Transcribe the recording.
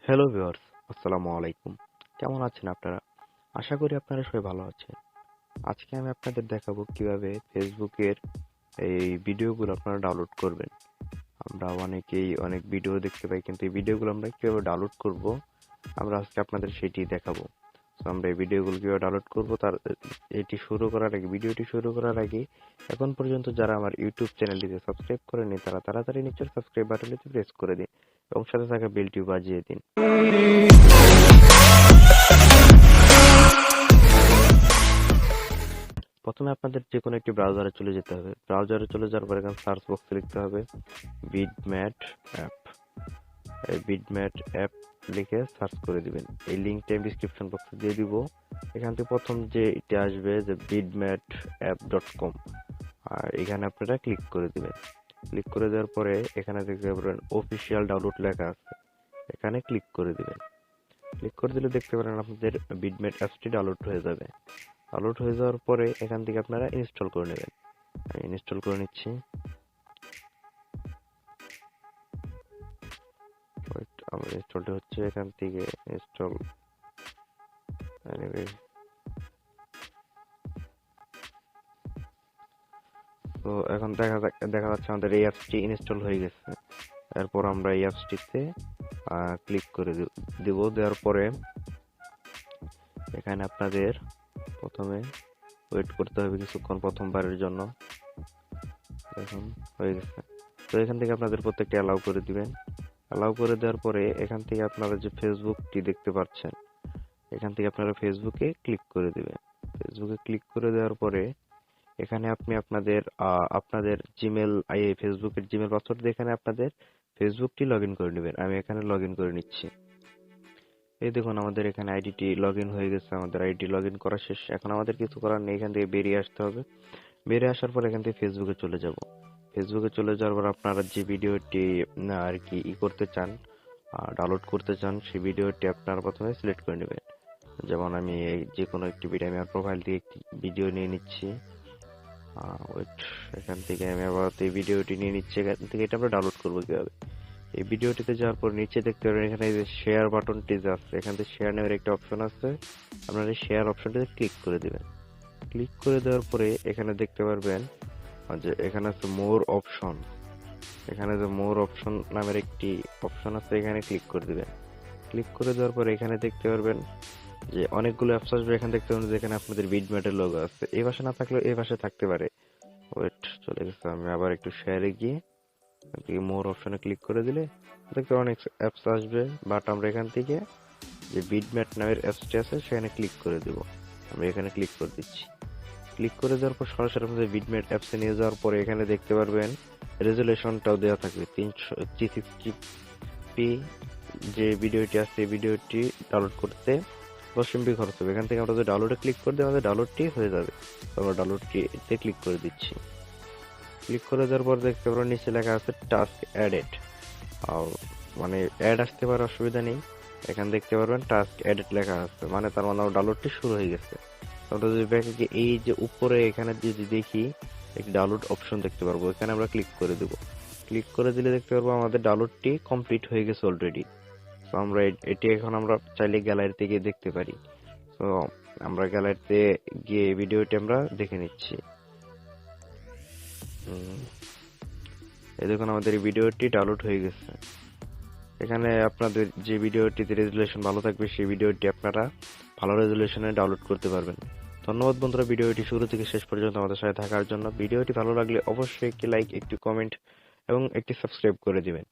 Hello viewers, আসসালামু আলাইকুম। কেমন আছেন আপনারা? আশা করি আপনারা সবাই ভালো আছেন। আজকে আমি আপনাদের দেখাবো কিভাবে ফেসবুকের এই ভিডিওগুলো আপনারা ডাউনলোড করবেন। আমরা অনেকেই অনেক ভিডিও দেখতে পাই, কিন্তু এই ভিডিওগুলো আমরা কিভাবে ডাউনলোড করব আমরা আজকে আপনাদের সেটি দেখাবো। তো আমরা এই ভিডিওগুলো কিভাবে ডাউনলোড করব তার ভিডিওটি শুরু করার আগে এখন পর্যন্ত যারা আমার ইউটিউব চ্যানেলটিতে সাবস্ক্রাইব করেনি তারা তাড়াতাড়ি নিচের সাবস্ক্রাইব বাটনটিতে প্রেস করে দিন এবং সাথে থাকা বেলটি বাজিয়ে দিন। প্রথমে আপনাদের যে কোনো একটি ব্রাউজারে চলে যেতে হবে। ব্রাউজারে চলে যাওয়ার পর এখানে সার্চ বক্সে লিখতে হবে বিটম্যাট অ্যাপ। এই বিটম্যাট অ্যাপ লিখে সার্চ করে দিবেন। এই লিঙ্কটা আমি ডেসক্রিপশন বক্সে দিয়ে দিব। এখান থেকে প্রথম যে এটা আসবে যে bitmatapp.com, আর এখানে আপনারা ক্লিক করে দিবেন। ক্লিক করে দেওয়ার পরে এখানে দেখতে পাবেন অফিসিয়াল ডাউনলোড লেখা আছে, এখানে ক্লিক করে দিবেন। ক্লিক করে দিলে দেখতে পারেন আপনাদের বিটম্যাট অ্যাপসটি ডাউনলোড হয়ে যাবে। ডাউনলোড হয়ে যাওয়ার পরে এখান থেকে আপনারা ইনস্টল করে নেবেন। আমি ইনস্টল করে নিচ্ছি। আমার ইনস্টলটা হচ্ছে, এখান থেকে ইনস্টল তো এখন দেখা যাচ্ছে আমাদের এই অ্যাপসটি ইনস্টল হয়ে গেছে। এরপর আমরা এই অ্যাপসটিতে ক্লিক করে দেব। দেওয়ার পরে এখানে আপনাদের প্রথমে ওয়েট করতে হবে কিছুক্ষণ, প্রথমবারের জন্য। এখন হয়ে গেছে। তো এখান থেকে আপনাদের প্রত্যেকটা অ্যালাউ করে দিবেন। অ্যালাউ করে দেওয়ার পরে এখান থেকে আপনারা যে ফেসবুকটি দেখতে পাচ্ছেন, এখান থেকে আপনারা ফেসবুকে ক্লিক করে দিবেন। ফেসবুকে ক্লিক করে দেওয়ার পরে এখানে আপনি আপনাদের জিমেল ফেসবুকের জিমেল পাসওয়ার্ড দিয়ে এখানে আপনাদের ফেসবুকটি লগইন করে নেবেন। আমি এখানে লগইন করে নিচ্ছি। এই দেখুন আমাদের এখানে আইডিটি লগইন হয়ে গেছে। আমাদের আইডি লগইন করা শেষ। এখন আমাদের কিছু করার নেই, এখান থেকে বেরিয়ে আসতে হবে। বেরিয়ে আসার পর এখান থেকে ফেসবুকে চলে যাব। ফেসবুকে চলে যাওয়ার পর আপনারা যে ভিডিওটি আর কি করতে চান, ডাউনলোড করতে চান, সেই ভিডিওটি আপনারা প্রথমে সিলেক্ট করে নেবেন। যেমন আমি যে কোনো একটি ভিডিও, আমি আমার প্রোফাইল থেকে একটি ভিডিও নিয়ে নিচ্ছি। এখান থেকে আমি আবার এই ভিডিওটি নিয়ে নিচ্ছি। এখান থেকে এটা আমরা ডাউনলোড করবো কিভাবে। এই ভিডিওটিতে যাওয়ার পর নিচে দেখতে পাবেন এখানে যে শেয়ার বাটনটি যে আছে, এখান থেকে শেয়ার নামের একটা অপশন আছে। আপনারা এই শেয়ার অপশনটিতে ক্লিক করে দিবেন। ক্লিক করে দেওয়ার পরে এখানে দেখতে পারবেন যে এখানে আছে মোর অপশন। এখানে যে মোর অপশন নামের একটি অপশন আছে, এখানে ক্লিক করে দিবেন। ক্লিক করে দেওয়ার পরে এখানে দেখতে পারবেন যে অনেকগুলো অ্যাপস আসবে। এখানে দেখতে পাবেন যেখানে আপনাদের বিটম্যাটের লোগো আছে। এই পাশে না থাকলেও এই পাশে থাকতে পারে। ওয়েট, চলে গেছে। আমি আবার একটু শেয়ারে গিয়ে মোর অপশনে ক্লিক করে দিলে দেখতে অনেক অ্যাপস আসবে, বাট আমরা এখান থেকে যে বিটম্যাট নামের অ্যাপসটি আছে সেখানে ক্লিক করে দেব। আমরা এখানে ক্লিক করে দিচ্ছি। ক্লিক করে দেওয়ার পর সরাসরি আপনাদের বিটম্যাট অ্যাপসে নিয়ে যাওয়ার পরে এখানে দেখতে পারবেন রেজুলেশনটাও দেওয়া থাকবে 360p। যে ভিডিওটি আছে এই ভিডিওটি ডাউনলোড করতে 10 MB খরচ হবে। এখান থেকে আমরা যদি ডাউনলোডে ক্লিক করে দিই আমাদের ডাউনলোডটি হয়ে যাবে। তো আমরা ডাউনলোডটিতে ক্লিক করে দিচ্ছি। ক্লিক করে দেওয়ার পর দেখতে পারবেন নিচে লেখা আছে টাস্ক অ্যাডেড। মানে অ্যাড আসতে পারে, অসুবিধা নেই। এখানে দেখতে পারবেন টাস্ক অ্যাডেড লেখা আছে, মানে তার মানে ডাউনলোডটি শুরু হয়ে গেছে। আমরা যদি ব্যাকে এই যে উপরে এখানে যদি দেখি একটি ডাউনলোড অপশন দেখতে পারবো, এখানে আমরা ক্লিক করে দেব। ক্লিক করে দিলে দেখতে পারবো আমাদের ডাউনলোডটি কমপ্লিট হয়ে গেছে অলরেডি। তো আমরা এটি এখন আমরা চাইলে গ্যালারিতে গিয়ে দেখতে পারি। তো আমরা গ্যালারিতে গিয়ে ভিডিওটি আমরা দেখে নিচ্ছি। এই দেখুন আমাদের এই ভিডিওটি ডাউনলোড হয়ে গেছে। এখানে আপনাদের যে ভিডিওটিতে রেজুলেশন ভালো থাকবে সেই ভিডিওটি আপনারা ভালো রেজুলেশনে ডাউনলোড করতে পারবেন। ধন্যবাদ বন্ধুরা ভিডিওটি শুরু থেকে শেষ পর্যন্ত আমাদের সাথে থাকার জন্য। ভিডিওটি ভালো লাগলে অবশ্যই একটি লাইক, একটি কমেন্ট এবং একটি সাবস্ক্রাইব করে দিবেন।